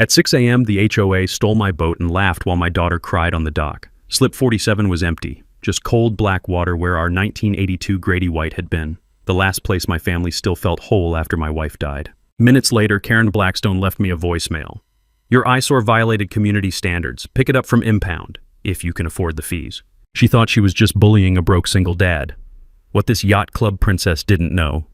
At 6 a.m., the HOA stole my boat and laughed while my daughter cried on the dock. Slip 47 was empty, just cold black water where our 1982 Grady White had been, the last place my family still felt whole after my wife died. Minutes later, Karen Blackstone left me a voicemail. "Your eyesore violated community standards. Pick it up from Impound, if you can afford the fees." She thought she was just bullying a broke single dad. What this yacht club princess didn't know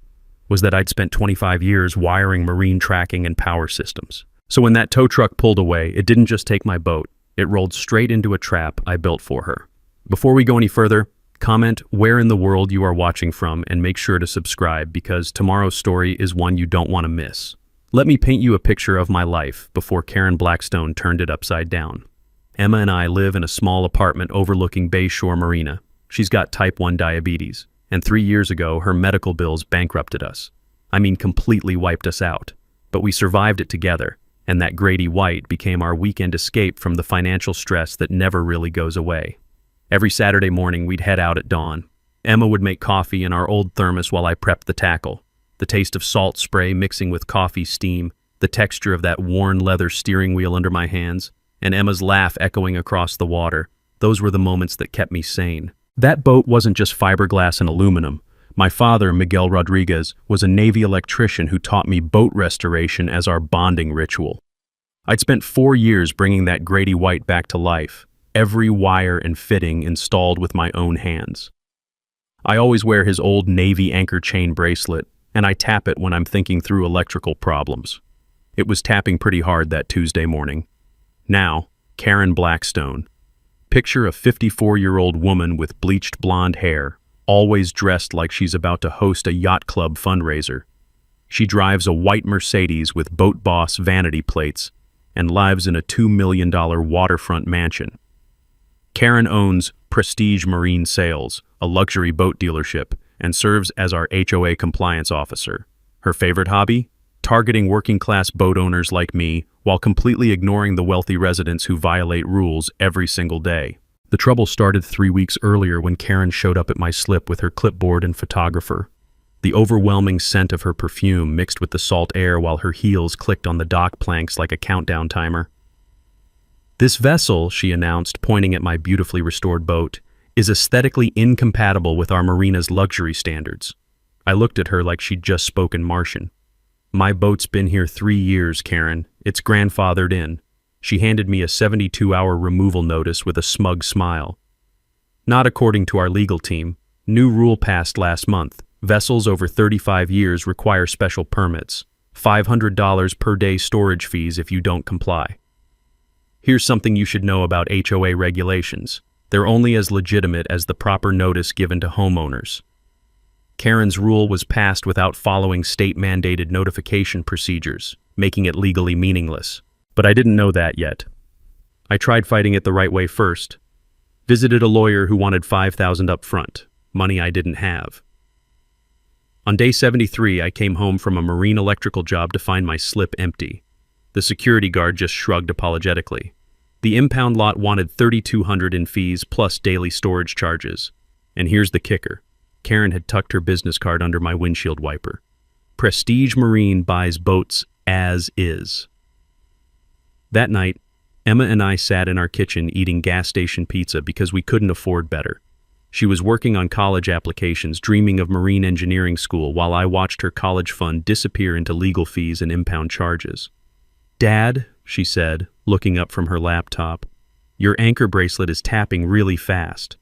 was that I'd spent 25 years wiring marine tracking and power systems. So when that tow truck pulled away, it didn't just take my boat, it rolled straight into a trap I built for her. Before we go any further, comment where in the world you are watching from and make sure to subscribe because tomorrow's story is one you don't want to miss. Let me paint you a picture of my life before Karen Blackstone turned it upside down. Emma and I live in a small apartment overlooking Bayshore Marina. She's got type 1 diabetes, and 3 years ago her medical bills bankrupted us. I mean, completely wiped us out. But we survived it together, and that Grady White became our weekend escape from the financial stress that never really goes away. Every Saturday morning we'd head out at dawn. Emma would make coffee in our old thermos while I prepped the tackle. The taste of salt spray mixing with coffee steam, the texture of that worn leather steering wheel under my hands, and Emma's laugh echoing across the water. Those were the moments that kept me sane. That boat wasn't just fiberglass and aluminum. My father, Miguel Rodriguez, was a Navy electrician who taught me boat restoration as our bonding ritual. I'd spent 4 years bringing that Grady White back to life, every wire and fitting installed with my own hands. I always wear his old Navy anchor chain bracelet, and I tap it when I'm thinking through electrical problems. It was tapping pretty hard that Tuesday morning. Now, Karen Blackstone. Picture a 54-year-old woman with bleached blonde hair, always dressed like she's about to host a yacht club fundraiser. She drives a white Mercedes with Boat Boss vanity plates and lives in a $2 million waterfront mansion. Karen owns Prestige Marine Sales, a luxury boat dealership, and serves as our HOA compliance officer. Her favorite hobby? Targeting working-class boat owners like me while completely ignoring the wealthy residents who violate rules every single day. The trouble started 3 weeks earlier when Karen showed up at my slip with her clipboard and photographer. The overwhelming scent of her perfume mixed with the salt air while her heels clicked on the dock planks like a countdown timer. "This vessel," she announced, pointing at my beautifully restored boat, "is aesthetically incompatible with our marina's luxury standards." I looked at her like she'd just spoken Martian. "My boat's been here 3 years, Karen. It's grandfathered in." She handed me a 72-hour removal notice with a smug smile. "Not according to our legal team. New rule passed last month. Vessels over 35 years require special permits. $500 per day storage fees if you don't comply." Here's something you should know about HOA regulations. They're only as legitimate as the proper notice given to homeowners. Karen's rule was passed without following state-mandated notification procedures, making it legally meaningless. But I didn't know that yet. I tried fighting it the right way first. Visited a lawyer who wanted $5,000 up front, money I didn't have. On day 73, I came home from a marine electrical job to find my slip empty. The security guard just shrugged apologetically. The impound lot wanted $3,200 in fees plus daily storage charges. And here's the kicker. Karen had tucked her business card under my windshield wiper. Prestige Marine buys boats as is. That night, Emma and I sat in our kitchen eating gas station pizza because we couldn't afford better. She was working on college applications, dreaming of marine engineering school, while I watched her college fund disappear into legal fees and impound charges. "Dad," she said, looking up from her laptop, "your anchor bracelet is tapping really fast."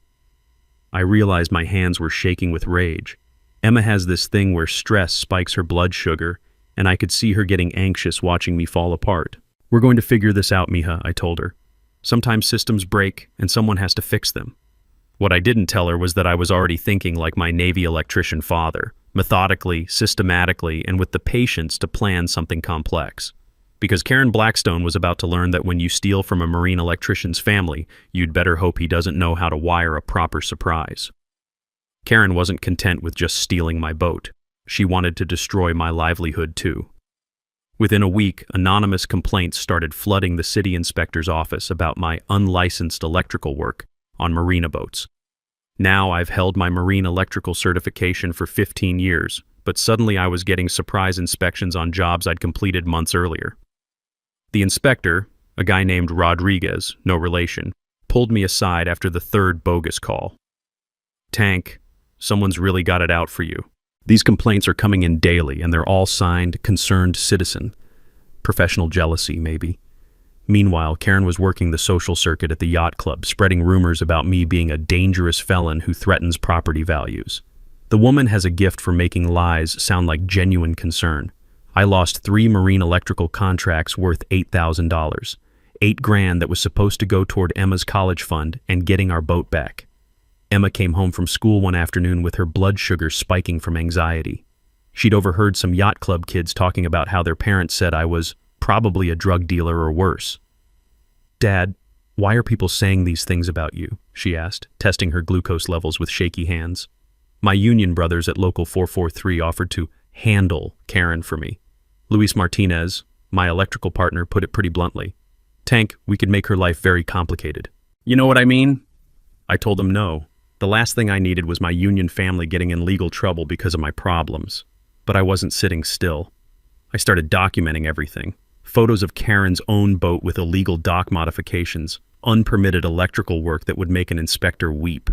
I realized my hands were shaking with rage. Emma has this thing where stress spikes her blood sugar, and I could see her getting anxious watching me fall apart. "We're going to figure this out, Mija," I told her. "Sometimes systems break, and someone has to fix them." What I didn't tell her was that I was already thinking like my Navy electrician father, methodically, systematically, and with the patience to plan something complex. Because Karen Blackstone was about to learn that when you steal from a marine electrician's family, you'd better hope he doesn't know how to wire a proper surprise. Karen wasn't content with just stealing my boat. She wanted to destroy my livelihood too. Within a week, anonymous complaints started flooding the city inspector's office about my unlicensed electrical work on marina boats. Now I've held my marine electrical certification for 15 years, but suddenly I was getting surprise inspections on jobs I'd completed months earlier. The inspector, a guy named Rodriguez, no relation, pulled me aside after the third bogus call. "Tank, someone's really got it out for you. These complaints are coming in daily, and they're all signed concerned citizen. Professional jealousy, maybe." Meanwhile, Karen was working the social circuit at the yacht club, spreading rumors about me being a dangerous felon who threatens property values. The woman has a gift for making lies sound like genuine concern. I lost 3 marine electrical contracts worth $8,000. $8,000 that was supposed to go toward Emma's college fund and getting our boat back. Emma came home from school one afternoon with her blood sugar spiking from anxiety. She'd overheard some yacht club kids talking about how their parents said I was probably a drug dealer or worse. "Dad, why are people saying these things about you?" she asked, testing her glucose levels with shaky hands. My union brothers at Local 443 offered to handle Karen for me. Luis Martinez, my electrical partner, put it pretty bluntly. "Tank, we could make her life very complicated." "You know what I mean?" I told him no. The last thing I needed was my union family getting in legal trouble because of my problems. But I wasn't sitting still. I started documenting everything. Photos of Karen's own boat with illegal dock modifications, unpermitted electrical work that would make an inspector weep.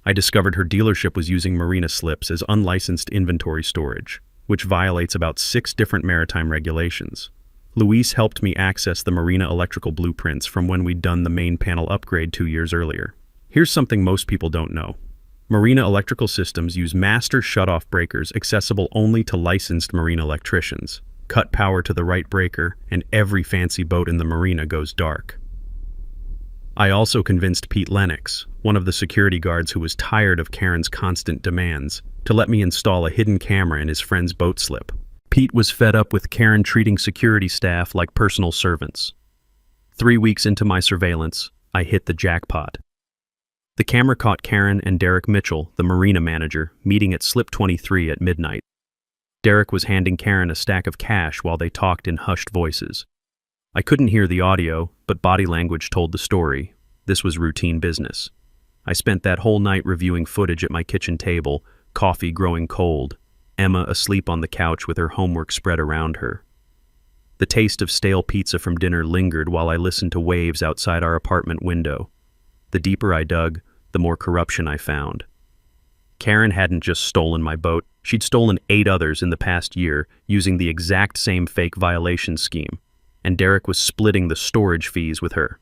I discovered her dealership was using marina slips as unlicensed inventory storage, which violates about 6 different maritime regulations. Luis helped me access the marina electrical blueprints from when we'd done the main panel upgrade 2 years earlier. Here's something most people don't know. Marina electrical systems use master shutoff breakers accessible only to licensed marine electricians. Cut power to the right breaker, and every fancy boat in the marina goes dark. I also convinced Pete Lennox, one of the security guards who was tired of Karen's constant demands, to let me install a hidden camera in his friend's boat slip. Pete was fed up with Karen treating security staff like personal servants. 3 weeks into my surveillance, I hit the jackpot. The camera caught Karen and Derek Mitchell, the marina manager, meeting at Slip 23 at midnight. Derek was handing Karen a stack of cash while they talked in hushed voices. I couldn't hear the audio, but body language told the story. This was routine business. I spent that whole night reviewing footage at my kitchen table, coffee growing cold, Emma asleep on the couch with her homework spread around her. The taste of stale pizza from dinner lingered while I listened to waves outside our apartment window. The deeper I dug, the more corruption I found. Karen hadn't just stolen my boat, she'd stolen 8 others in the past year using the exact same fake violation scheme, and Derek was splitting the storage fees with her.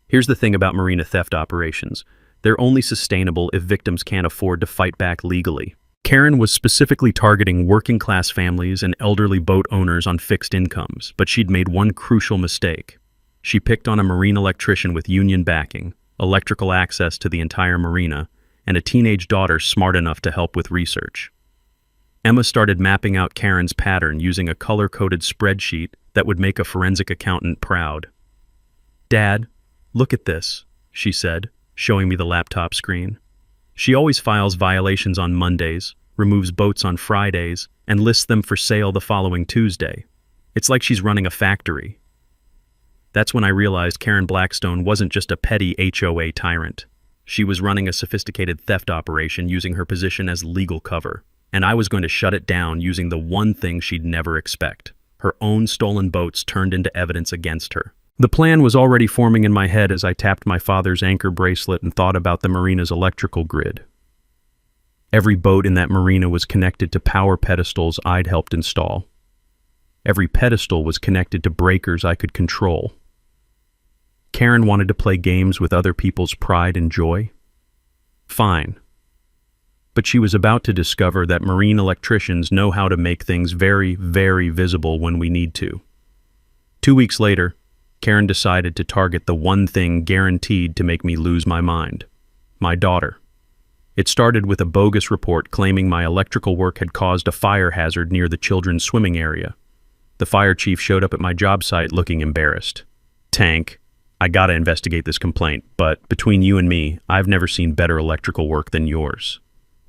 Here's the thing about marina theft operations. They're only sustainable if victims can't afford to fight back legally. Karen was specifically targeting working-class families and elderly boat owners on fixed incomes, but she'd made one crucial mistake. She picked on a marine electrician with union backing, electrical access to the entire marina, and a teenage daughter smart enough to help with research. Emma started mapping out Karen's pattern using a color-coded spreadsheet that would make a forensic accountant proud. "Dad, look at this," she said, showing me the laptop screen. She always files violations on Mondays, removes boats on Fridays, and lists them for sale the following Tuesday. It's like she's running a factory. That's when I realized Karen Blackstone wasn't just a petty HOA tyrant. She was running a sophisticated theft operation using her position as legal cover, and I was going to shut it down using the one thing she'd never expect: her own stolen boats turned into evidence against her. The plan was already forming in my head as I tapped my father's anchor bracelet and thought about the marina's electrical grid. Every boat in that marina was connected to power pedestals I'd helped install. Every pedestal was connected to breakers I could control. Karen wanted to play games with other people's pride and joy? Fine. But she was about to discover that marine electricians know how to make things very, very visible when we need to. 2 weeks later, Karen decided to target the one thing guaranteed to make me lose my mind: my daughter. It started with a bogus report claiming my electrical work had caused a fire hazard near the children's swimming area. The fire chief showed up at my job site looking embarrassed. "Tank, I gotta investigate this complaint, but between you and me, I've never seen better electrical work than yours."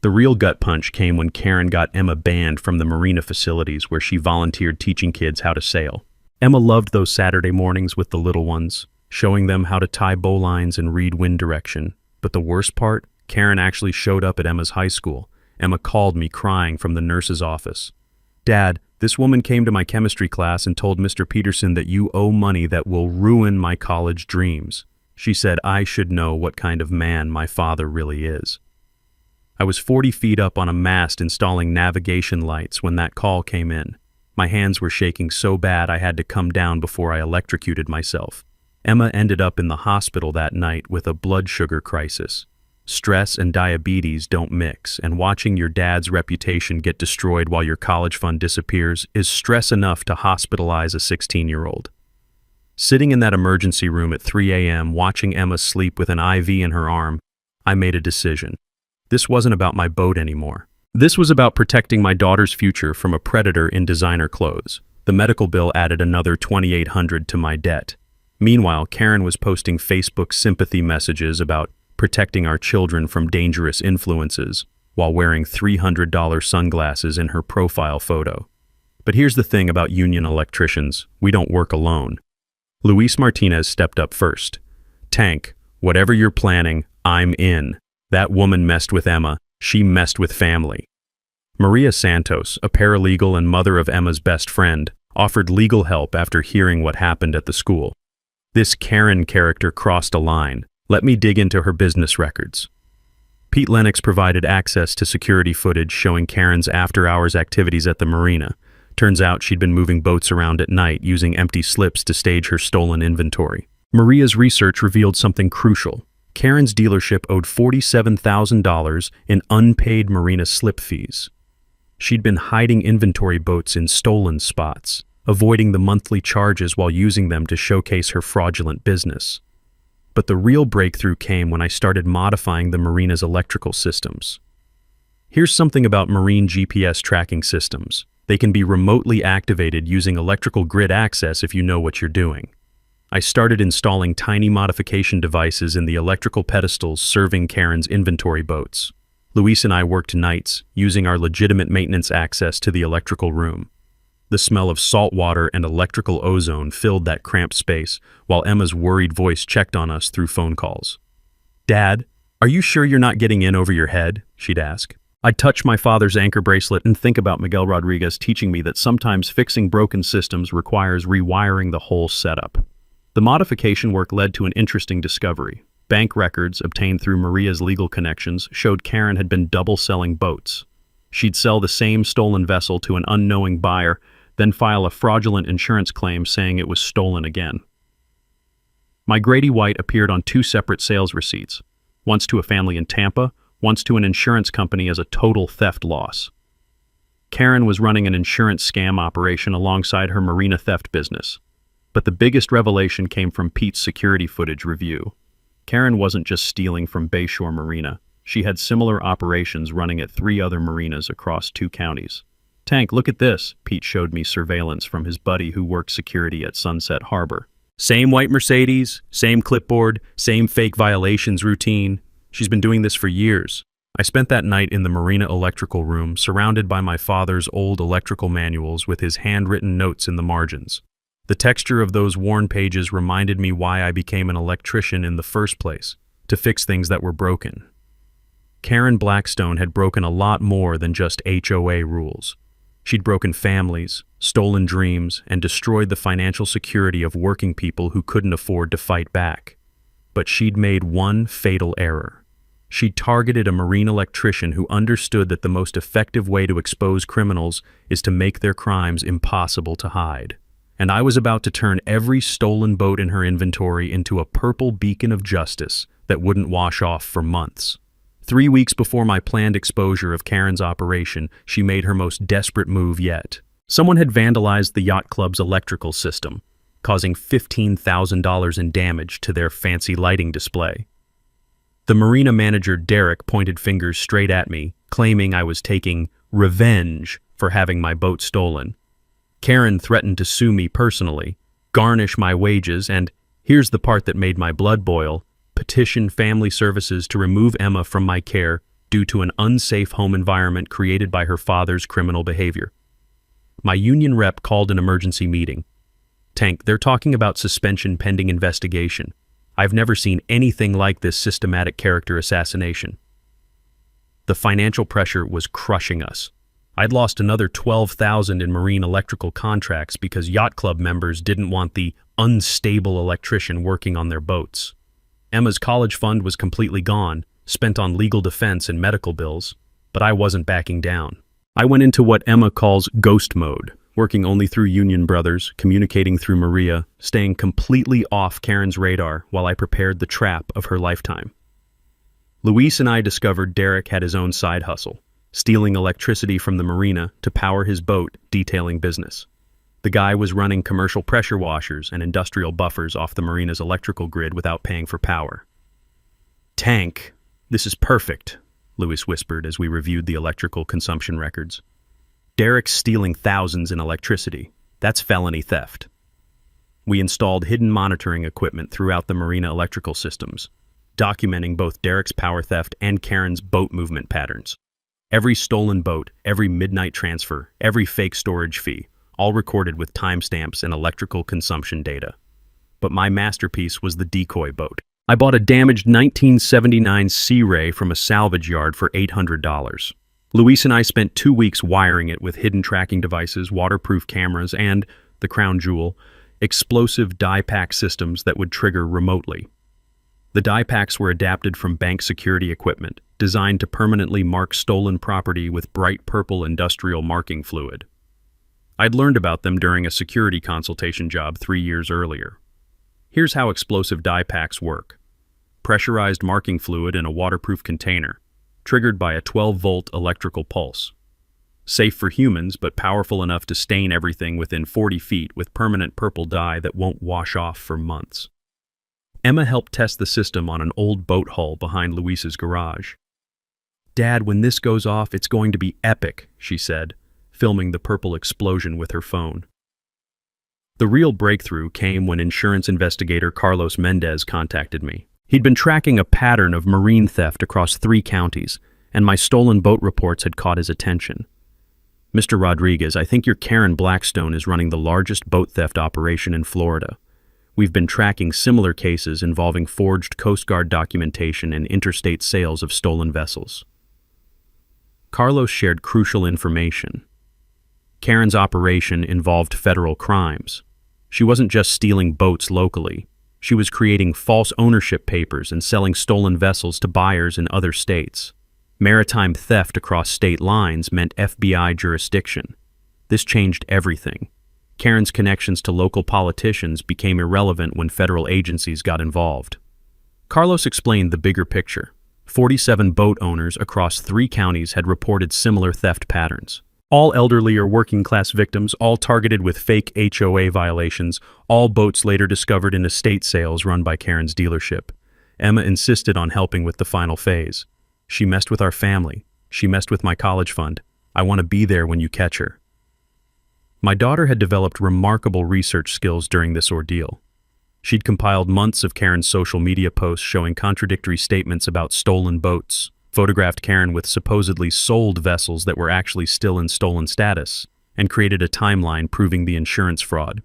The real gut punch came when Karen got Emma banned from the marina facilities where she volunteered teaching kids how to sail. Emma loved those Saturday mornings with the little ones, showing them how to tie bowlines and read wind direction. But the worst part, Karen actually showed up at Emma's high school. Emma called me crying from the nurse's office. "Dad, This woman came to my chemistry class and told Mr. Peterson that you owe money that will ruin my college dreams. She said I should know what kind of man my father really is. I was 40 feet up on a mast installing navigation lights when that call came in. My hands were shaking so bad I had to come down before I electrocuted myself. Emma ended up in the hospital that night with a blood sugar crisis. Stress and diabetes don't mix, and watching your dad's reputation get destroyed while your college fund disappears is stress enough to hospitalize a 16-year-old. Sitting in that emergency room at 3 a.m. watching Emma sleep with an IV in her arm, I made a decision. This wasn't about my boat anymore. This was about protecting my daughter's future from a predator in designer clothes. The medical bill added another $2,800 to my debt. Meanwhile, Karen was posting Facebook sympathy messages about protecting our children from dangerous influences while wearing $300 sunglasses in her profile photo. But here's the thing about union electricians: we don't work alone. Luis Martinez stepped up first. Tank, whatever you're planning, I'm in. That woman messed with Emma. She messed with family. Maria Santos, a paralegal and mother of Emma's best friend, offered legal help after hearing what happened at the school. This Karen character crossed a line. Let me dig into her business records. Pete Lennox provided access to security footage showing Karen's after-hours activities at the marina. Turns out she'd been moving boats around at night using empty slips to stage her stolen inventory. Maria's research revealed something crucial. Karen's dealership owed $47,000 in unpaid marina slip fees. She'd been hiding inventory boats in stolen spots, avoiding the monthly charges while using them to showcase her fraudulent business. But the real breakthrough came when I started modifying the marina's electrical systems. Here's something about marine GPS tracking systems. They can be remotely activated using electrical grid access if you know what you're doing. I started installing tiny modification devices in the electrical pedestals serving Karen's inventory boats. Luis and I worked nights, using our legitimate maintenance access to the electrical room. The smell of salt water and electrical ozone filled that cramped space, while Emma's worried voice checked on us through phone calls. "Dad, are you sure you're not getting in over your head?" she'd ask. I'd touch my father's anchor bracelet and think about Miguel Rodriguez teaching me that sometimes fixing broken systems requires rewiring the whole setup. The modification work led to an interesting discovery. Bank records obtained through Maria's legal connections showed Karen had been double-selling boats. She'd sell the same stolen vessel to an unknowing buyer, then file a fraudulent insurance claim saying it was stolen again. My Grady White appeared on 2 separate sales receipts, once to a family in Tampa, once to an insurance company as a total theft loss. Karen was running an insurance scam operation alongside her marina theft business. But the biggest revelation came from Pete's security footage review. Karen wasn't just stealing from Bayshore Marina. She had similar operations running at 3 other marinas across 2 counties. "Tank, look at this," Pete showed me surveillance from his buddy who worked security at Sunset Harbor. Same white Mercedes, same clipboard, same fake violations routine. She's been doing this for years. I spent that night in the marina electrical room, surrounded by my father's old electrical manuals with his handwritten notes in the margins. The texture of those worn pages reminded me why I became an electrician in the first place, to fix things that were broken. Karen Blackstone had broken a lot more than just HOA rules. She'd broken families, stolen dreams, and destroyed the financial security of working people who couldn't afford to fight back. But she'd made one fatal error. She'd targeted a marine electrician who understood that the most effective way to expose criminals is to make their crimes impossible to hide. And I was about to turn every stolen boat in her inventory into a purple beacon of justice that wouldn't wash off for months. 3 weeks before my planned exposure of Karen's operation, she made her most desperate move yet. Someone had vandalized the yacht club's electrical system, causing $15,000 in damage to their fancy lighting display. The marina manager, Derek, pointed fingers straight at me, claiming I was taking revenge for having my boat stolen. Karen threatened to sue me personally, garnish my wages, and, here's the part that made my blood boil, petition family services to remove Emma from my care due to an unsafe home environment created by her father's criminal behavior. My union rep called an emergency meeting. "Tank, they're talking about suspension pending investigation. I've never seen anything like this systematic character assassination." The financial pressure was crushing us. I'd lost another 12,000 in marine electrical contracts because yacht club members didn't want the unstable electrician working on their boats. Emma's college fund was completely gone, spent on legal defense and medical bills, but I wasn't backing down. I went into what Emma calls ghost mode, working only through Union Brothers, communicating through Maria, staying completely off Karen's radar while I prepared the trap of her lifetime. Luis and I discovered Derek had his own side hustle, stealing electricity from the marina to power his boat detailing business. The guy was running commercial pressure washers and industrial buffers off the marina's electrical grid without paying for power. "Tank, this is perfect," Luis whispered as we reviewed the electrical consumption records. "Derek's stealing thousands in electricity. That's felony theft." We installed hidden monitoring equipment throughout the marina electrical systems, documenting both Derek's power theft and Karen's boat movement patterns. Every stolen boat, every midnight transfer, every fake storage fee, all recorded with timestamps and electrical consumption data. But my masterpiece was the decoy boat. I bought a damaged 1979 Sea Ray from a salvage yard for $800. Luis and I spent 2 weeks wiring it with hidden tracking devices, waterproof cameras, and, the crown jewel, explosive die pack systems that would trigger remotely. The die packs were adapted from bank security equipment, designed to permanently mark stolen property with bright purple industrial marking fluid. I'd learned about them during a security consultation job 3 years earlier. Here's how explosive die packs work. Pressurized marking fluid in a waterproof container, triggered by a 12-volt electrical pulse. Safe for humans, but powerful enough to stain everything within 40 feet with permanent purple dye that won't wash off for months. Emma helped test the system on an old boat hull behind Luis's garage. "Dad, when this goes off, it's going to be epic," she said, filming the purple explosion with her phone. The real breakthrough came when insurance investigator Carlos Mendez contacted me. He'd been tracking a pattern of marine theft across 3 counties, and my stolen boat reports had caught his attention. "Mr. Rodriguez, I think your Karen Blackstone is running the largest boat theft operation in Florida. We've been tracking similar cases involving forged Coast Guard documentation and interstate sales of stolen vessels." Carlos shared crucial information. Karen's operation involved federal crimes. She wasn't just stealing boats locally. She was creating false ownership papers and selling stolen vessels to buyers in other states. Maritime theft across state lines meant FBI jurisdiction. This changed everything. Karen's connections to local politicians became irrelevant when federal agencies got involved. Carlos explained the bigger picture. 47 boat owners across 3 counties had reported similar theft patterns. All elderly or working-class victims, all targeted with fake HOA violations, all boats later discovered in estate sales run by Karen's dealership. Emma insisted on helping with the final phase. "She messed with our family. She messed with my college fund. I want to be there when you catch her." My daughter had developed remarkable research skills during this ordeal. She'd compiled months of Karen's social media posts showing contradictory statements about stolen boats, photographed Karen with supposedly sold vessels that were actually still in stolen status, and created a timeline proving the insurance fraud.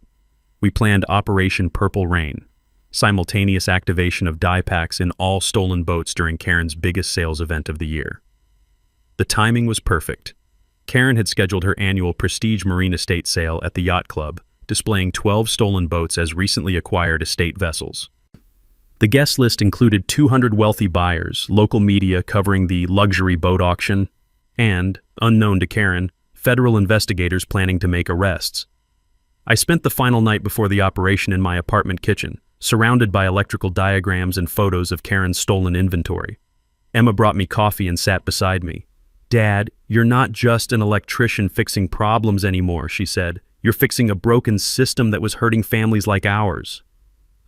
We planned Operation Purple Rain, simultaneous activation of die packs in all stolen boats during Karen's biggest sales event of the year. The timing was perfect. Karen had scheduled her annual Prestige Marine Estate sale at the Yacht Club, displaying 12 stolen boats as recently acquired estate vessels. The guest list included 200 wealthy buyers, local media covering the luxury boat auction, and, unknown to Karen, federal investigators planning to make arrests. I spent the final night before the operation in my apartment kitchen, surrounded by electrical diagrams and photos of Karen's stolen inventory. Emma brought me coffee and sat beside me. "Dad, you're not just an electrician fixing problems anymore," she said. "You're fixing a broken system that was hurting families like ours."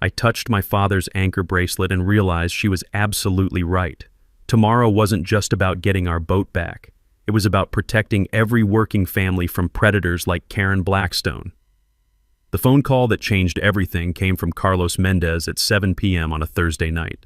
I touched my father's anchor bracelet and realized she was absolutely right. Tomorrow wasn't just about getting our boat back. It was about protecting every working family from predators like Karen Blackstone. The phone call that changed everything came from Carlos Mendez at 7 p.m. on a Thursday night.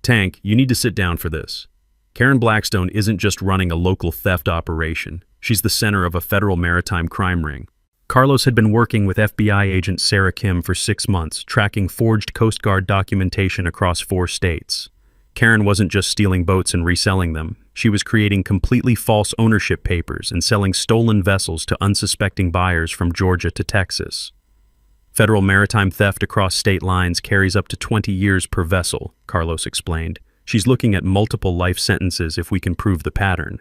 "Tank, you need to sit down for this. Karen Blackstone isn't just running a local theft operation. She's the center of a federal maritime crime ring." Carlos had been working with FBI agent Sarah Kim for 6 months, tracking forged Coast Guard documentation across 4 states. Karen wasn't just stealing boats and reselling them. She was creating completely false ownership papers and selling stolen vessels to unsuspecting buyers from Georgia to Texas. Federal maritime theft across state lines carries up to 20 years per vessel, Carlos explained. She's looking at multiple life sentences if we can prove the pattern.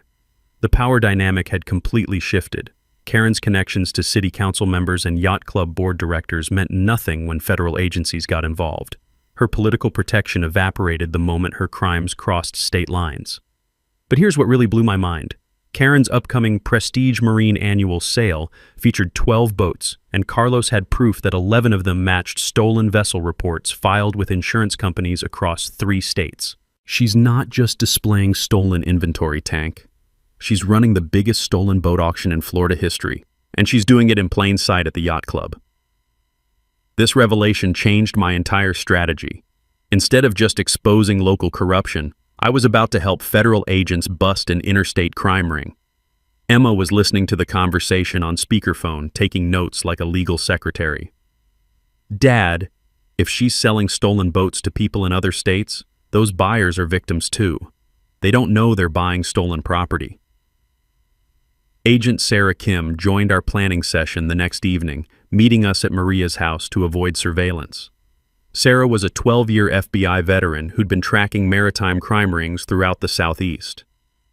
The power dynamic had completely shifted. Karen's connections to city council members and yacht club board directors meant nothing when federal agencies got involved. Her political protection evaporated the moment her crimes crossed state lines. But here's what really blew my mind. Karen's upcoming Prestige Marine annual sale featured 12 boats, and Carlos had proof that 11 of them matched stolen vessel reports filed with insurance companies across 3 states. She's not just displaying stolen inventory, Tank. She's running the biggest stolen boat auction in Florida history, and she's doing it in plain sight at the yacht club. This revelation changed my entire strategy. Instead of just exposing local corruption, I was about to help federal agents bust an interstate crime ring. Emma was listening to the conversation on speakerphone, taking notes like a legal secretary. Dad, if she's selling stolen boats to people in other states, those buyers are victims too. They don't know they're buying stolen property. Agent Sarah Kim joined our planning session the next evening, meeting us at Maria's house to avoid surveillance. Sarah was a 12-year FBI veteran who'd been tracking maritime crime rings throughout the Southeast.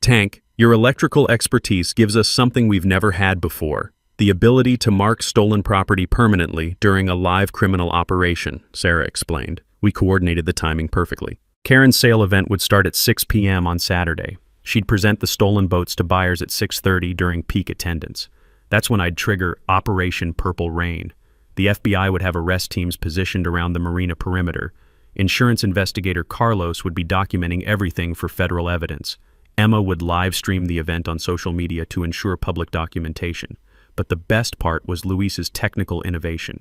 Tank, your electrical expertise gives us something we've never had before, the ability to mark stolen property permanently during a live criminal operation, Sarah explained. We coordinated the timing perfectly. Karen's sale event would start at 6 p.m. on Saturday. She'd present the stolen boats to buyers at 6:30 during peak attendance. That's when I'd trigger Operation Purple Rain. The FBI would have arrest teams positioned around the marina perimeter. Insurance investigator Carlos would be documenting everything for federal evidence. Emma would live stream the event on social media to ensure public documentation. But the best part was Luis's technical innovation.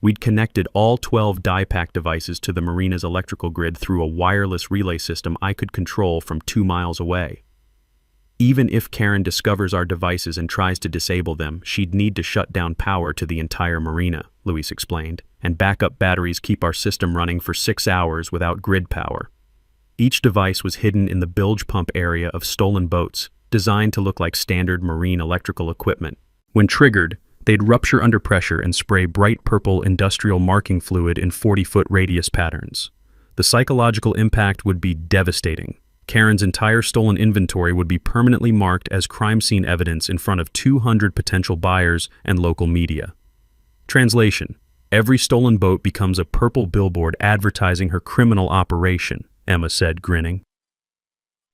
We'd connected all 12 die-pack devices to the marina's electrical grid through a wireless relay system I could control from 2 miles away. Even if Karen discovers our devices and tries to disable them, she'd need to shut down power to the entire marina, Luis explained, and backup batteries keep our system running for 6 hours without grid power. Each device was hidden in the bilge pump area of stolen boats, designed to look like standard marine electrical equipment. When triggered, they'd rupture under pressure and spray bright purple industrial marking fluid in 40-foot radius patterns. The psychological impact would be devastating. Karen's entire stolen inventory would be permanently marked as crime scene evidence in front of 200 potential buyers and local media. Translation: every stolen boat becomes a purple billboard advertising her criminal operation, Emma said, grinning.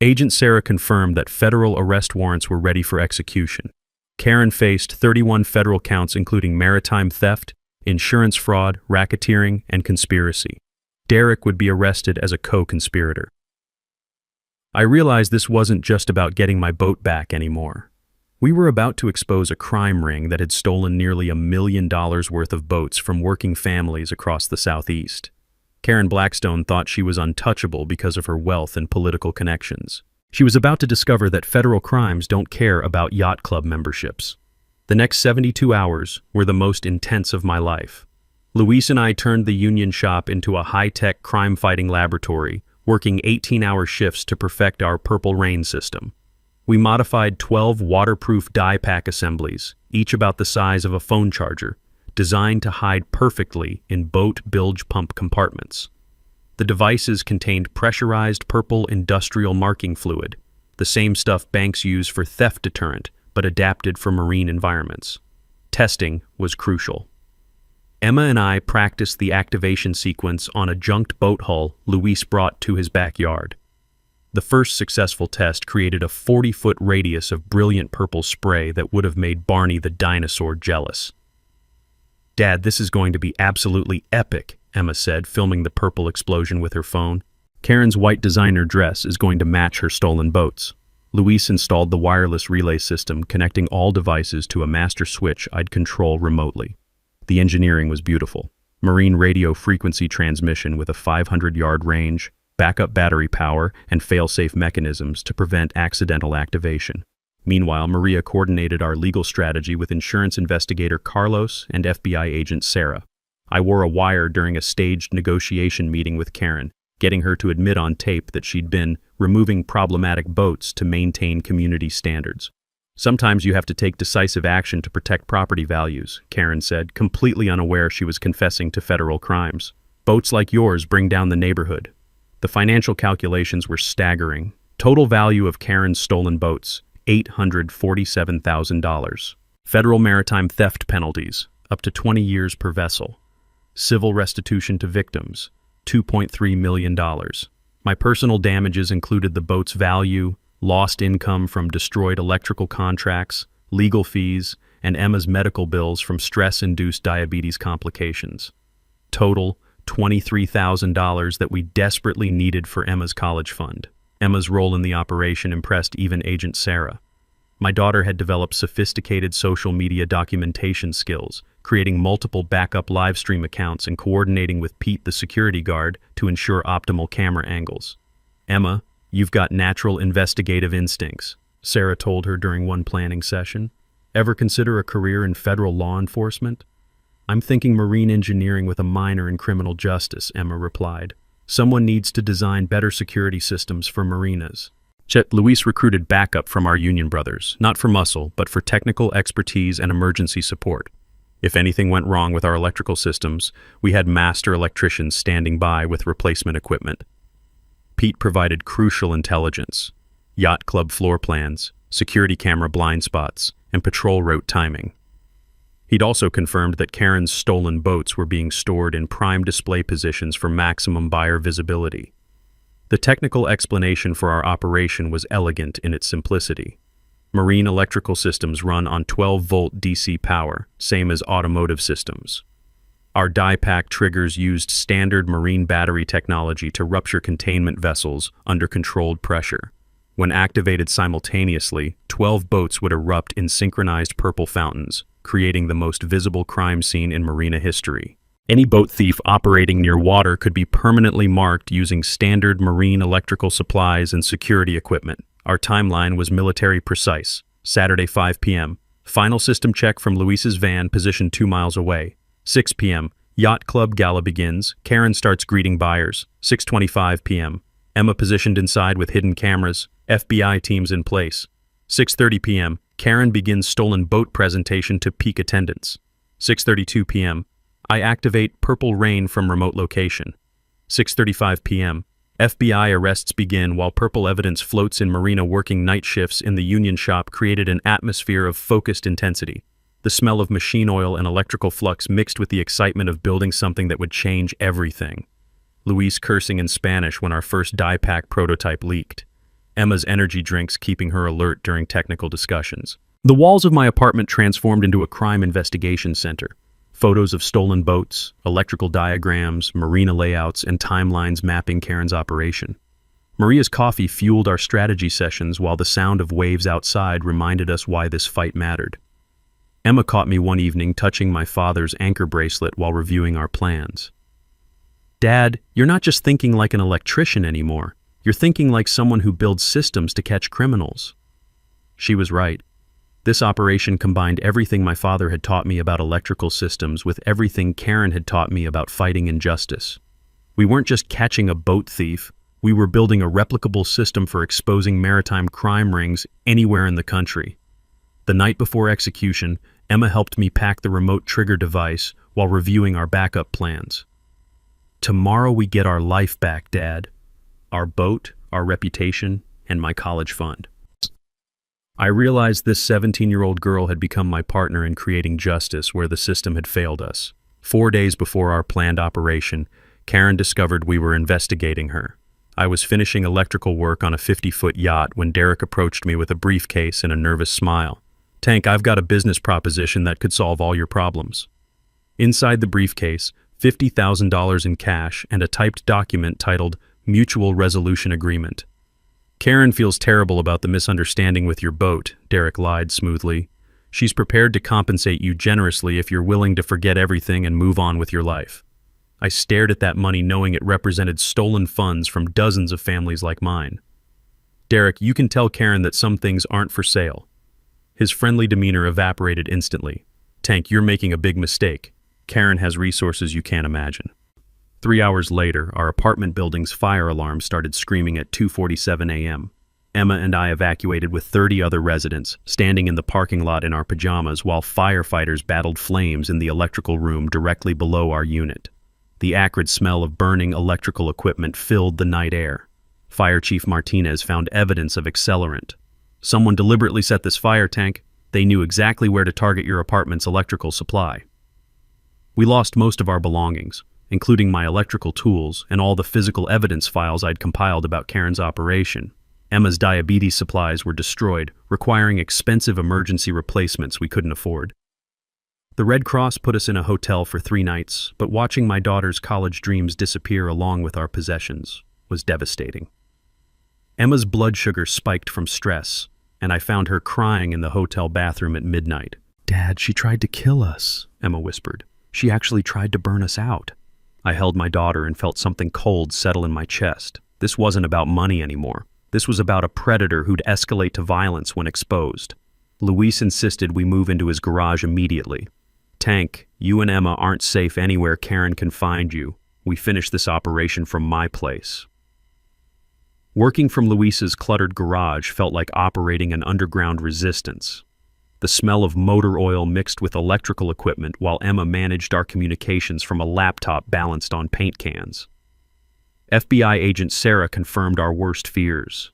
Agent Sarah confirmed that federal arrest warrants were ready for execution. Karen faced 31 federal counts including maritime theft, insurance fraud, racketeering, and conspiracy. Derek would be arrested as a co-conspirator. I realized this wasn't just about getting my boat back anymore. We were about to expose a crime ring that had stolen nearly $1 million worth of boats from working families across the Southeast. Karen Blackstone thought she was untouchable because of her wealth and political connections. She was about to discover that federal crimes don't care about yacht club memberships. The next 72 hours were the most intense of my life. Luis and I turned the union shop into a high-tech crime-fighting laboratory, working 18-hour shifts to perfect our Purple Rain system. We modified 12 waterproof die-pack assemblies, each about the size of a phone charger, designed to hide perfectly in boat bilge pump compartments. The devices contained pressurized purple industrial marking fluid, the same stuff banks use for theft deterrent, but adapted for marine environments. Testing was crucial. Emma and I practiced the activation sequence on a junked boat hull Luis brought to his backyard. The first successful test created a 40-foot radius of brilliant purple spray that would have made Barney the dinosaur jealous. "Dad, this is going to be absolutely epic," Emma said, filming the purple explosion with her phone. Karen's white designer dress is going to match her stolen boats. Luis installed the wireless relay system, connecting all devices to a master switch I'd control remotely. The engineering was beautiful. Marine radio frequency transmission with a 500-yard range, backup battery power, and fail-safe mechanisms to prevent accidental activation. Meanwhile, Maria coordinated our legal strategy with insurance investigator Carlos and FBI agent Sarah. I wore a wire during a staged negotiation meeting with Karen, getting her to admit on tape that she'd been removing problematic boats to maintain community standards. "Sometimes you have to take decisive action to protect property values," Karen said, completely unaware she was confessing to federal crimes. "Boats like yours bring down the neighborhood." The financial calculations were staggering. Total value of Karen's stolen boats, $847,000. Federal maritime theft penalties, up to 20 years per vessel. Civil restitution to victims, $2.3 million. My personal damages included the boat's value, lost income from destroyed electrical contracts, legal fees, and Emma's medical bills from stress-induced diabetes complications. Total, $23,000 that we desperately needed for Emma's college fund. Emma's role in the operation impressed even Agent Sarah. My daughter had developed sophisticated social media documentation skills, creating multiple backup live stream accounts and coordinating with Pete, the security guard, to ensure optimal camera angles. "Emma, you've got natural investigative instincts," Sarah told her during one planning session. "Ever consider a career in federal law enforcement?" "I'm thinking marine engineering with a minor in criminal justice," Emma replied. "Someone needs to design better security systems for marinas." Luis recruited backup from our union brothers, not for muscle, but for technical expertise and emergency support. If anything went wrong with our electrical systems, we had master electricians standing by with replacement equipment. Pete provided crucial intelligence: yacht club floor plans, security camera blind spots, and patrol route timing. He'd also confirmed that Karen's stolen boats were being stored in prime display positions for maximum buyer visibility. The technical explanation for our operation was elegant in its simplicity. Marine electrical systems run on 12-volt DC power, same as automotive systems. Our die-pack triggers used standard marine battery technology to rupture containment vessels under controlled pressure. When activated simultaneously, 12 boats would erupt in synchronized purple fountains, creating the most visible crime scene in marina history. Any boat thief operating near water could be permanently marked using standard marine electrical supplies and security equipment. Our timeline was military precise. Saturday 5 p.m. Final system check from Luis's van positioned 2 miles away. 6 p.m. Yacht Club Gala begins. Karen starts greeting buyers. 6:25 p.m. Emma positioned inside with hidden cameras. FBI teams in place. 6:30 p.m. Karen begins stolen boat presentation to peak attendance. 6:32 p.m. I activate Purple Rain from remote location. 6:35 p.m. FBI arrests begin while purple evidence floats in marina. Working night shifts in the union shop created an atmosphere of focused intensity. The smell of machine oil and electrical flux mixed with the excitement of building something that would change everything. Luis cursing in Spanish when our first die-pack prototype leaked. Emma's energy drinks keeping her alert during technical discussions. The walls of my apartment transformed into a crime investigation center. Photos of stolen boats, electrical diagrams, marina layouts, and timelines mapping Karen's operation. Maria's coffee fueled our strategy sessions while the sound of waves outside reminded us why this fight mattered. Emma caught me one evening touching my father's anchor bracelet while reviewing our plans. "Dad, you're not just thinking like an electrician anymore. You're thinking like someone who builds systems to catch criminals." She was right. This operation combined everything my father had taught me about electrical systems with everything Karen had taught me about fighting injustice. We weren't just catching a boat thief, we were building a replicable system for exposing maritime crime rings anywhere in the country. The night before execution, Emma helped me pack the remote trigger device while reviewing our backup plans. "Tomorrow we get our life back, Dad. Our boat, our reputation, and my college fund." I realized this 17-year-old girl had become my partner in creating justice where the system had failed us. 4 days before our planned operation, Karen discovered we were investigating her. I was finishing electrical work on a 50-foot yacht when Derek approached me with a briefcase and a nervous smile. "Tank, I've got a business proposition that could solve all your problems." Inside the briefcase, $50,000 in cash and a typed document titled Mutual Resolution Agreement. "Karen feels terrible about the misunderstanding with your boat," Derek lied smoothly. "She's prepared to compensate you generously if you're willing to forget everything and move on with your life." I stared at that money knowing it represented stolen funds from dozens of families like mine. "Derek, you can tell Karen that some things aren't for sale." His friendly demeanor evaporated instantly. "Tank, you're making a big mistake. Karen has resources you can't imagine." 3 hours later, our apartment building's fire alarm started screaming at 2:47 a.m. Emma and I evacuated with 30 other residents, standing in the parking lot in our pajamas while firefighters battled flames in the electrical room directly below our unit. The acrid smell of burning electrical equipment filled the night air. Fire Chief Martinez found evidence of accelerant. Someone deliberately set this fire tank. They knew exactly where to target your apartment's electrical supply. We lost most of our belongings, including my electrical tools and all the physical evidence files I'd compiled about Karen's operation. Emma's diabetes supplies were destroyed, requiring expensive emergency replacements we couldn't afford. The Red Cross put us in a hotel for 3 nights, but watching my daughter's college dreams disappear along with our possessions was devastating. Emma's blood sugar spiked from stress, and I found her crying in the hotel bathroom at midnight. "Dad, she tried to kill us," Emma whispered. "She actually tried to burn us out." I held my daughter and felt something cold settle in my chest. This wasn't about money anymore. This was about a predator who'd escalate to violence when exposed. Luis insisted we move into his garage immediately. "Tank, you and Emma aren't safe anywhere Karen can find you. We finish this operation from my place." Working from Luis's cluttered garage felt like operating an underground resistance. The smell of motor oil mixed with electrical equipment while Emma managed our communications from a laptop balanced on paint cans. FBI agent Sarah confirmed our worst fears.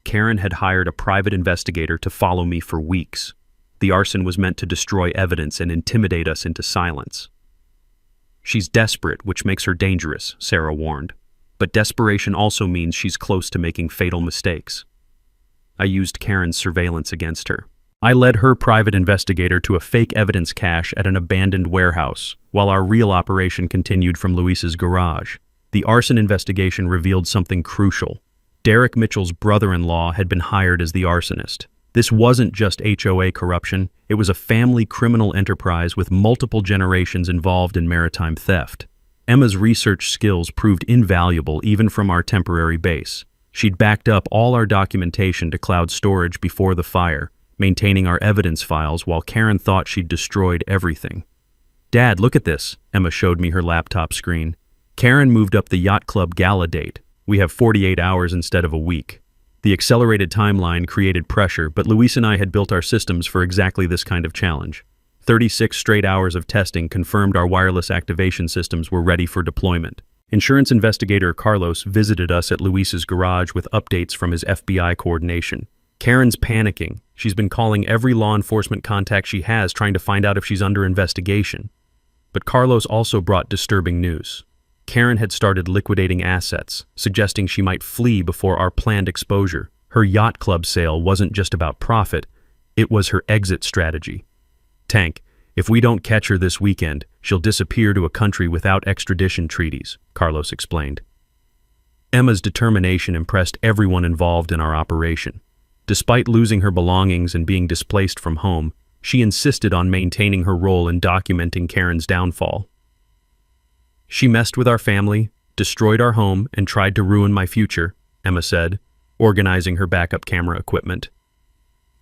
Karen had hired a private investigator to follow me for weeks. The arson was meant to destroy evidence and intimidate us into silence. "She's desperate, which makes her dangerous," Sarah warned. "But desperation also means she's close to making fatal mistakes." I used Karen's surveillance against her. I led her private investigator to a fake evidence cache at an abandoned warehouse, while our real operation continued from Luis's garage. The arson investigation revealed something crucial. Derek Mitchell's brother-in-law had been hired as the arsonist. This wasn't just HOA corruption, it was a family criminal enterprise with multiple generations involved in maritime theft. Emma's research skills proved invaluable even from our temporary base. She'd backed up all our documentation to cloud storage before the fire, maintaining our evidence files while Karen thought she'd destroyed everything. "Dad, look at this," Emma showed me her laptop screen. Karen moved up the yacht club gala date. We have 48 hours instead of a week. The accelerated timeline created pressure, but Luis and I had built our systems for exactly this kind of challenge. 36 straight hours of testing confirmed our wireless activation systems were ready for deployment. Insurance investigator Carlos visited us at Luis's garage with updates from his FBI coordination. Karen's panicking. She's been calling every law enforcement contact she has trying to find out if she's under investigation. But Carlos also brought disturbing news. Karen had started liquidating assets, suggesting she might flee before our planned exposure. Her yacht club sale wasn't just about profit, it was her exit strategy. "Tank, if we don't catch her this weekend, she'll disappear to a country without extradition treaties," Carlos explained. Emma's determination impressed everyone involved in our operation. Despite losing her belongings and being displaced from home, she insisted on maintaining her role in documenting Karen's downfall. "She messed with our family, destroyed our home, and tried to ruin my future," Emma said, organizing her backup camera equipment.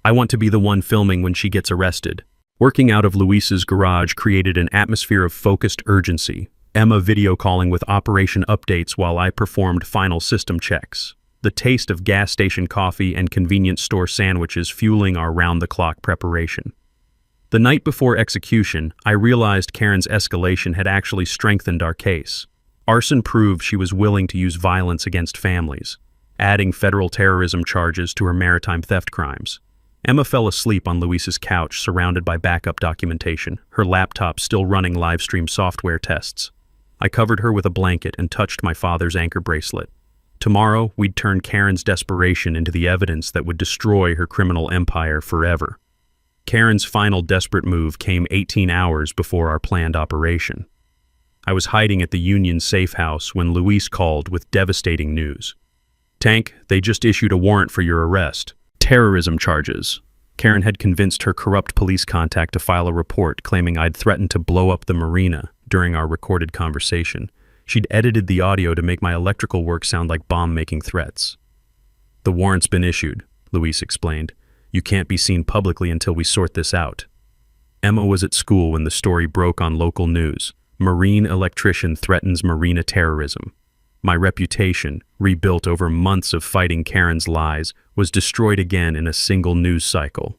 "I want to be the one filming when she gets arrested." Working out of Luis's garage created an atmosphere of focused urgency, Emma video calling with operation updates while I performed final system checks. The taste of gas station coffee and convenience store sandwiches fueling our round-the-clock preparation. The night before execution, I realized Karen's escalation had actually strengthened our case. Arson proved she was willing to use violence against families, adding federal terrorism charges to her maritime theft crimes. Emma fell asleep on Luis's couch, surrounded by backup documentation, her laptop still running live-stream software tests. I covered her with a blanket and touched my father's anchor bracelet. Tomorrow, we'd turn Karen's desperation into the evidence that would destroy her criminal empire forever. Karen's final desperate move came 18 hours before our planned operation. I was hiding at the Union safe house when Luis called with devastating news. "Tank, they just issued a warrant for your arrest. Terrorism charges." Karen had convinced her corrupt police contact to file a report claiming I'd threatened to blow up the marina during our recorded conversation. She'd edited the audio to make my electrical work sound like bomb-making threats. "The warrant's been issued," Luis explained. "You can't be seen publicly until we sort this out." Emma was at school when the story broke on local news. Marine electrician threatens marina terrorism. My reputation, rebuilt over months of fighting Karen's lies, was destroyed again in a single news cycle.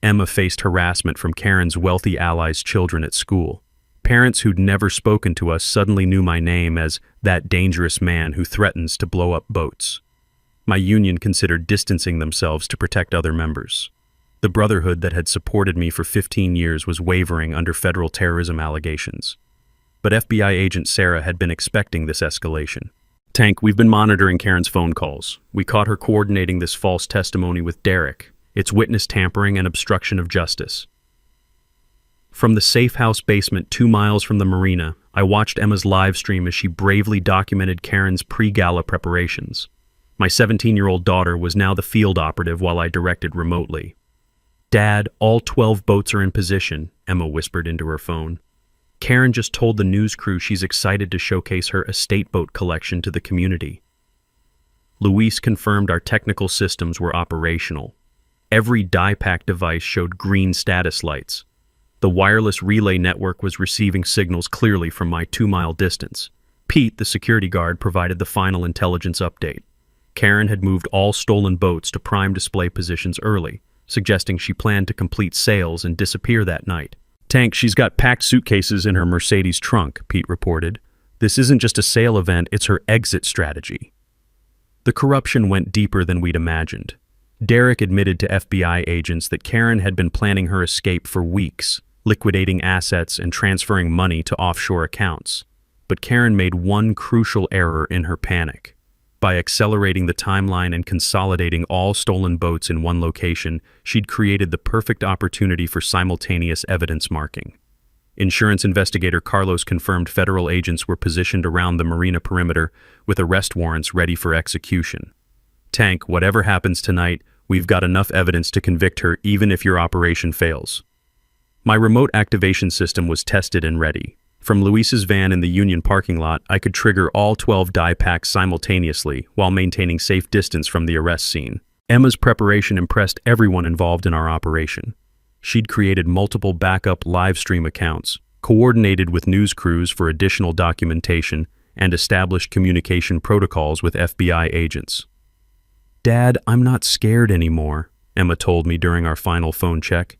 Emma faced harassment from Karen's wealthy allies' children at school. Parents who'd never spoken to us suddenly knew my name as that dangerous man who threatens to blow up boats. My union considered distancing themselves to protect other members. The brotherhood that had supported me for 15 years was wavering under federal terrorism allegations. But FBI agent Sarah had been expecting this escalation. Tank, we've been monitoring Karen's phone calls. We caught her coordinating this false testimony with Derek. It's witness tampering and obstruction of justice. From the safe house basement 2 miles from the marina, I watched Emma's live stream as she bravely documented Karen's pre-gala preparations. My 17-year-old daughter was now the field operative while I directed remotely. "Dad, all 12 boats are in position," Emma whispered into her phone. "Karen just told the news crew she's excited to showcase her estate boat collection to the community." Luis confirmed our technical systems were operational. Every die-pack device showed green status lights. The wireless relay network was receiving signals clearly from my 2-mile distance. Pete, the security guard, provided the final intelligence update. Karen had moved all stolen boats to prime display positions early, suggesting she planned to complete sales and disappear that night. "Tank, she's got packed suitcases in her Mercedes trunk," Pete reported. "This isn't just a sale event, it's her exit strategy." The corruption went deeper than we'd imagined. Derek admitted to FBI agents that Karen had been planning her escape for weeks, liquidating assets and transferring money to offshore accounts. But Karen made one crucial error in her panic. By accelerating the timeline and consolidating all stolen boats in one location, she'd created the perfect opportunity for simultaneous evidence marking. Insurance investigator Carlos confirmed federal agents were positioned around the marina perimeter with arrest warrants ready for execution. "Tank, whatever happens tonight, we've got enough evidence to convict her even if your operation fails." My remote activation system was tested and ready. From Luis's van in the Union parking lot, I could trigger all 12 die packs simultaneously while maintaining safe distance from the arrest scene. Emma's preparation impressed everyone involved in our operation. She'd created multiple backup live stream accounts, coordinated with news crews for additional documentation, and established communication protocols with FBI agents. "Dad, I'm not scared anymore," Emma told me during our final phone check.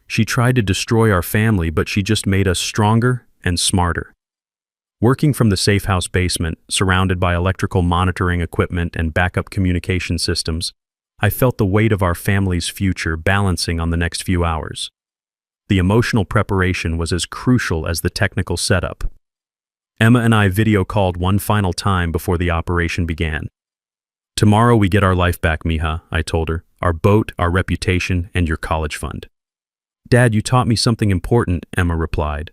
"She tried to destroy our family, but she just made us stronger and smarter." Working from the safe house basement, surrounded by electrical monitoring equipment and backup communication systems, I felt the weight of our family's future balancing on the next few hours. The emotional preparation was as crucial as the technical setup. Emma and I video called one final time before the operation began. "Tomorrow we get our life back, Mija," I told her. "Our boat, our reputation, and your college fund." "Dad, you taught me something important," Emma replied.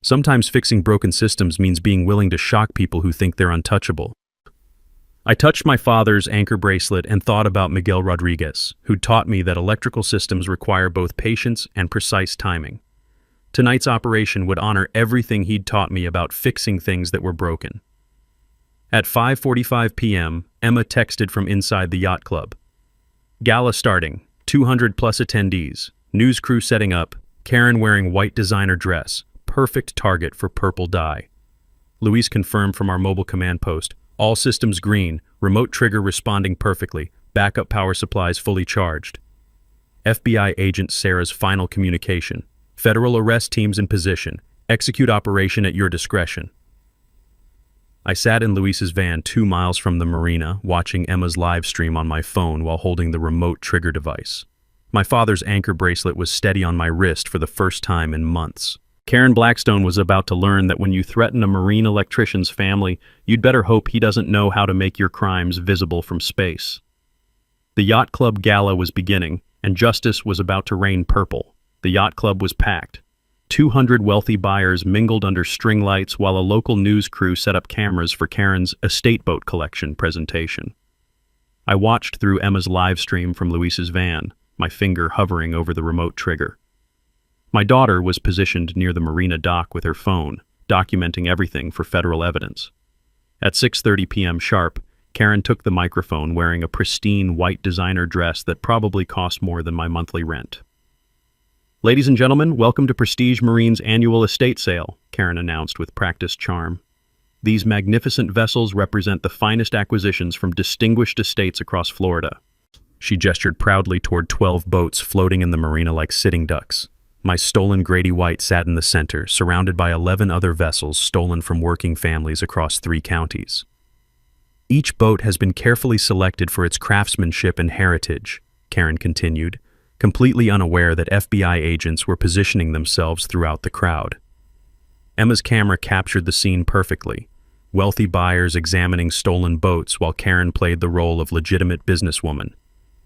"Sometimes fixing broken systems means being willing to shock people who think they're untouchable." I touched my father's anchor bracelet and thought about Miguel Rodriguez, who taught me that electrical systems require both patience and precise timing. Tonight's operation would honor everything he'd taught me about fixing things that were broken. At 5:45 p.m., Emma texted from inside the yacht club. "Gala starting, 200 plus attendees, news crew setting up, Karen wearing white designer dress, perfect target for purple dye." Luis confirmed from our mobile command post, "All systems green, remote trigger responding perfectly, backup power supplies fully charged." FBI agent Sarah's final communication, "Federal arrest teams in position, execute operation at your discretion." I sat in Luis's van 2 miles from the marina, watching Emma's live stream on my phone while holding the remote trigger device. My father's anchor bracelet was steady on my wrist for the first time in months. Karen Blackstone was about to learn that when you threaten a marine electrician's family, you'd better hope he doesn't know how to make your crimes visible from space. The yacht club gala was beginning, and justice was about to rain purple. The yacht club was packed. 200 wealthy buyers mingled under string lights while a local news crew set up cameras for Karen's estate boat collection presentation. I watched through Emma's live stream from Luis's van, my finger hovering over the remote trigger. My daughter was positioned near the marina dock with her phone, documenting everything for federal evidence. At 6:30 p.m. sharp, Karen took the microphone wearing a pristine white designer dress that probably cost more than my monthly rent. Ladies and gentlemen, welcome to Prestige Marine's annual estate sale, Karen announced with practiced charm. These magnificent vessels represent the finest acquisitions from distinguished estates across Florida. She gestured proudly toward 12 boats floating in the marina like sitting ducks. My stolen Grady White sat in the center, surrounded by 11 other vessels stolen from working families across 3 counties. Each boat has been carefully selected for its craftsmanship and heritage, Karen continued, completely unaware that FBI agents were positioning themselves throughout the crowd. Emma's camera captured the scene perfectly, wealthy buyers examining stolen boats while Karen played the role of legitimate businesswoman.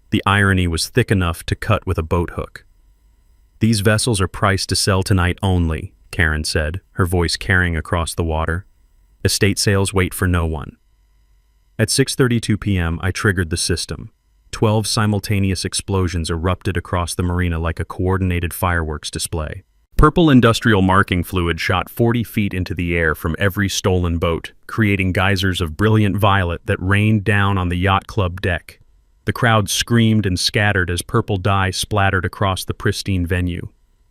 The irony was thick enough to cut with a boat hook. "These vessels are priced to sell tonight only," Karen said, her voice carrying across the water. "Estate sales wait for no one." At 6:32 p.m., I triggered the system. 12 simultaneous explosions erupted across the marina like a coordinated fireworks display. Purple industrial marking fluid shot 40 feet into the air from every stolen boat, creating geysers of brilliant violet that rained down on the yacht club deck. The crowd screamed and scattered as purple dye splattered across the pristine venue.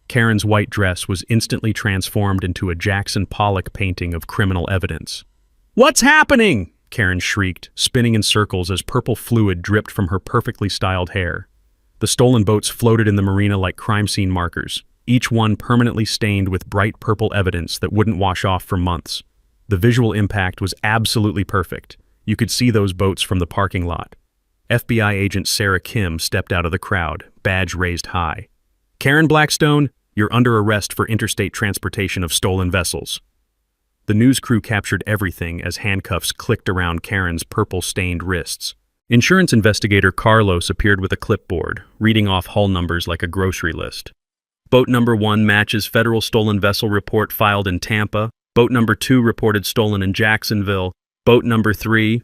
Karen's white dress was instantly transformed into a Jackson Pollock painting of criminal evidence. "What's happening?" Karen shrieked, spinning in circles as purple fluid dripped from her perfectly styled hair. The stolen boats floated in the marina like crime scene markers, each one permanently stained with bright purple evidence that wouldn't wash off for months. The visual impact was absolutely perfect. You could see those boats from the parking lot. FBI agent Sarah Kim stepped out of the crowd, badge raised high. "Karen Blackstone, you're under arrest for interstate transportation of stolen vessels." The news crew captured everything as handcuffs clicked around Karen's purple-stained wrists. Insurance investigator Carlos appeared with a clipboard, reading off hull numbers like a grocery list. Boat number 1 matches federal stolen vessel report filed in Tampa. Boat number 2 reported stolen in Jacksonville. Boat number 3...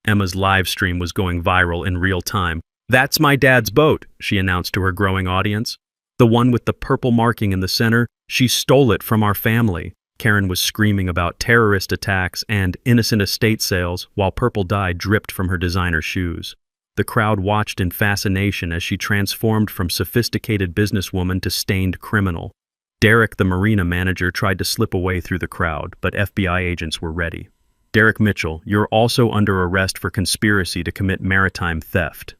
Emma's live stream was going viral in real time. "That's my dad's boat," she announced to her growing audience. "The one with the purple marking in the center. She stole it from our family." Karen was screaming about terrorist attacks and innocent estate sales while purple dye dripped from her designer shoes. The crowd watched in fascination as she transformed from sophisticated businesswoman to stained criminal. Derek, the marina manager, tried to slip away through the crowd, but FBI agents were ready. "Derek Mitchell, you're also under arrest for conspiracy to commit maritime theft."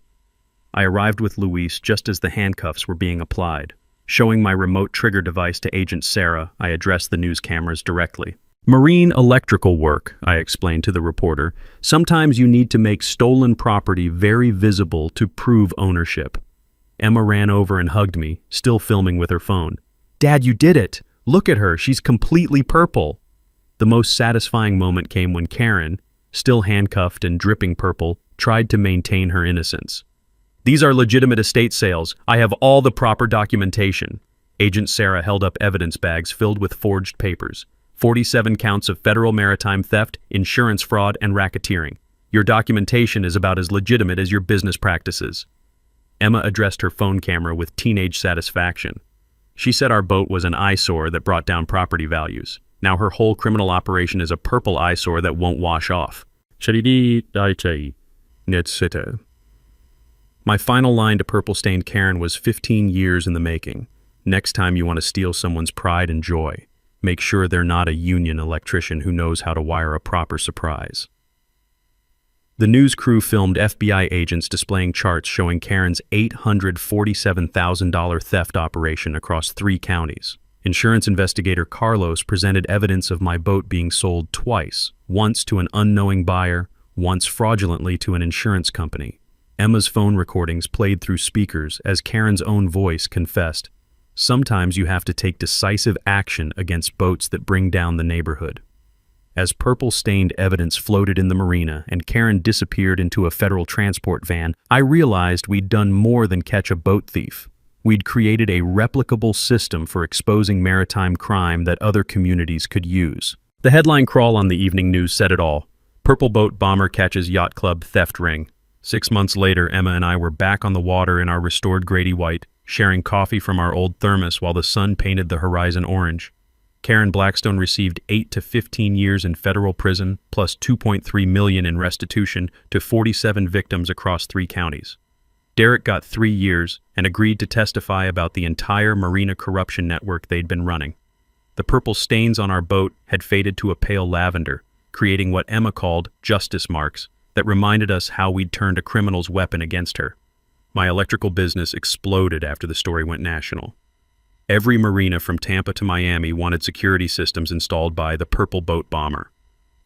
I arrived with Luis just as the handcuffs were being applied. Showing my remote trigger device to Agent Sarah, I addressed the news cameras directly. "Marine electrical work," I explained to the reporter. "Sometimes you need to make stolen property very visible to prove ownership." Emma ran over and hugged me, still filming with her phone. "Dad, you did it! Look at her, she's completely purple!" The most satisfying moment came when Karen, still handcuffed and dripping purple, tried to maintain her innocence. "These are legitimate estate sales. I have all the proper documentation." Agent Sarah held up evidence bags filled with forged papers. 47 counts of federal maritime theft, insurance fraud, and racketeering. Your documentation is about as legitimate as your business practices. Emma addressed her phone camera with teenage satisfaction. She said our boat was an eyesore that brought down property values. Now her whole criminal operation is a purple eyesore that won't wash off. My final line to purple-stained Karen was 15 years in the making. Next time you want to steal someone's pride and joy, make sure they're not a union electrician who knows how to wire a proper surprise. The news crew filmed FBI agents displaying charts showing Karen's $847,000 theft operation across 3 counties. Insurance investigator Carlos presented evidence of my boat being sold twice, once to an unknowing buyer, once fraudulently to an insurance company. Emma's phone recordings played through speakers as Karen's own voice confessed, "Sometimes you have to take decisive action against boats that bring down the neighborhood." As purple-stained evidence floated in the marina and Karen disappeared into a federal transport van, I realized we'd done more than catch a boat thief. We'd created a replicable system for exposing maritime crime that other communities could use. The headline crawl on the evening news said it all. "Purple boat bomber catches yacht club theft ring." 6 months later, Emma and I were back on the water in our restored Grady White, sharing coffee from our old thermos while the sun painted the horizon orange. Karen Blackstone received 8 to 15 years in federal prison, plus $2.3 million in restitution to 47 victims across 3 counties. Derek got 3 years and agreed to testify about the entire marina corruption network they'd been running. The purple stains on our boat had faded to a pale lavender, creating what Emma called justice marks that reminded us how we'd turned a criminal's weapon against her. My electrical business exploded after the story went national. Every marina from Tampa to Miami wanted security systems installed by the Purple Boat Bomber.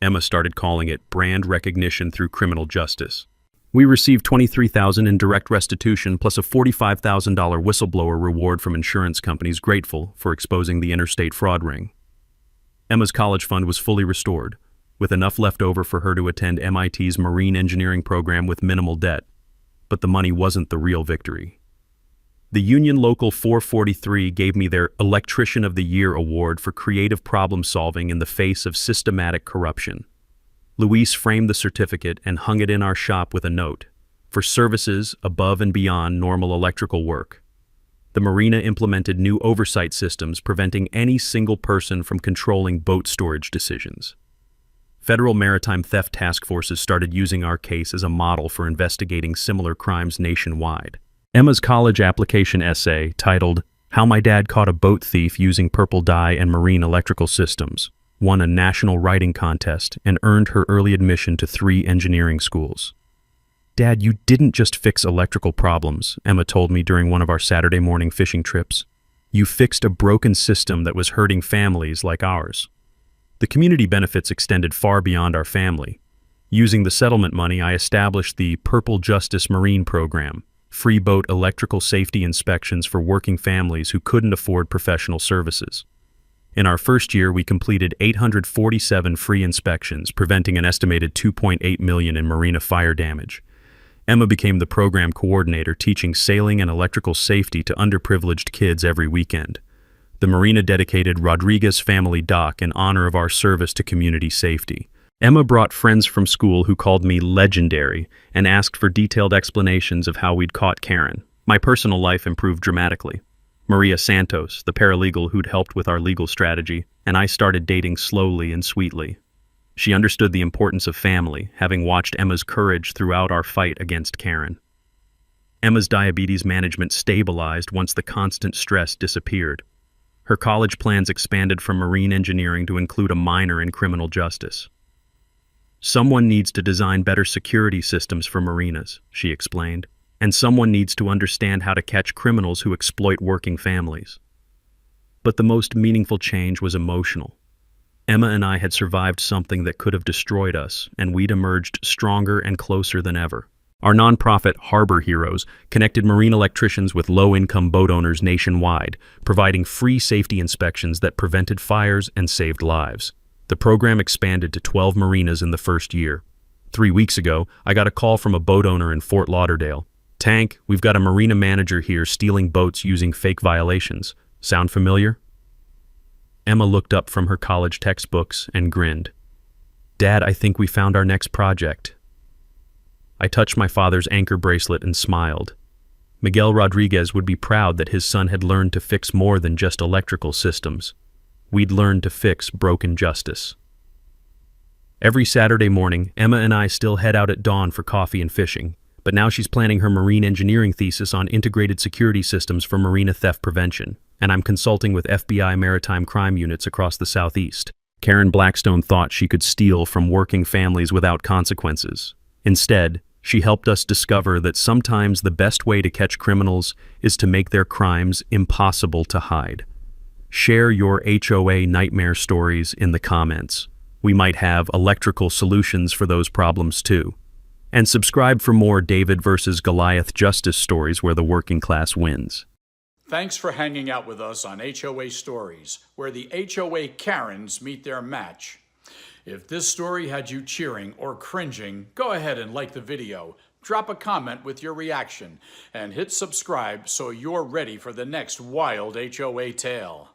Emma started calling it brand recognition through criminal justice. We received $23,000 in direct restitution plus a $45,000 whistleblower reward from insurance companies grateful for exposing the interstate fraud ring. Emma's college fund was fully restored, with enough left over for her to attend MIT's marine engineering program with minimal debt. But the money wasn't the real victory. The Union Local 443 gave me their Electrician of the Year award for creative problem solving in the face of systematic corruption. Luis framed the certificate and hung it in our shop with a note, for services above and beyond normal electrical work. The marina implemented new oversight systems preventing any single person from controlling boat storage decisions. Federal maritime theft task forces started using our case as a model for investigating similar crimes nationwide. Emma's college application essay, titled "How My Dad Caught a Boat Thief Using Purple Dye and Marine Electrical Systems," won a national writing contest and earned her early admission to 3 engineering schools. "Dad, you didn't just fix electrical problems," Emma told me during one of our Saturday morning fishing trips. "You fixed a broken system that was hurting families like ours." The community benefits extended far beyond our family. Using the settlement money, I established the Purple Justice Marine Program, free boat electrical safety inspections for working families who couldn't afford professional services. In our first year, we completed 847 free inspections, preventing an estimated $2.8 million in marina fire damage. Emma became the program coordinator, teaching sailing and electrical safety to underprivileged kids every weekend. The marina dedicated Rodriguez Family Dock in honor of our service to community safety. Emma brought friends from school who called me legendary and asked for detailed explanations of how we'd caught Karen. My personal life improved dramatically. Maria Santos, the paralegal who'd helped with our legal strategy, and I started dating slowly and sweetly. She understood the importance of family, having watched Emma's courage throughout our fight against Karen. Emma's diabetes management stabilized once the constant stress disappeared. Her college plans expanded from marine engineering to include a minor in criminal justice. "Someone needs to design better security systems for marinas," she explained, "and someone needs to understand how to catch criminals who exploit working families." But the most meaningful change was emotional. Emma and I had survived something that could have destroyed us, and we'd emerged stronger and closer than ever. Our nonprofit Harbor Heroes connected marine electricians with low-income boat owners nationwide, providing free safety inspections that prevented fires and saved lives. The program expanded to 12 marinas in the first year. 3 weeks ago, I got a call from a boat owner in Fort Lauderdale. "Tank, we've got a marina manager here stealing boats using fake violations. Sound familiar?" Emma looked up from her college textbooks and grinned. "Dad, I think we found our next project." I touched my father's anchor bracelet and smiled. Miguel Rodriguez would be proud that his son had learned to fix more than just electrical systems. We'd learned to fix broken justice. Every Saturday morning, Emma and I still head out at dawn for coffee and fishing, but now she's planning her marine engineering thesis on integrated security systems for marina theft prevention, and I'm consulting with FBI maritime crime units across the Southeast. Karen Blackstone thought she could steal from working families without consequences. Instead, she helped us discover that sometimes the best way to catch criminals is to make their crimes impossible to hide. Share your HOA nightmare stories in the comments. We might have electrical solutions for those problems too. And subscribe for more David versus Goliath justice stories where the working class wins. Thanks for hanging out with us on HOA Stories, where the HOA Karens meet their match. If this story had you cheering or cringing, go ahead and like the video, drop a comment with your reaction, and hit subscribe so you're ready for the next wild HOA tale.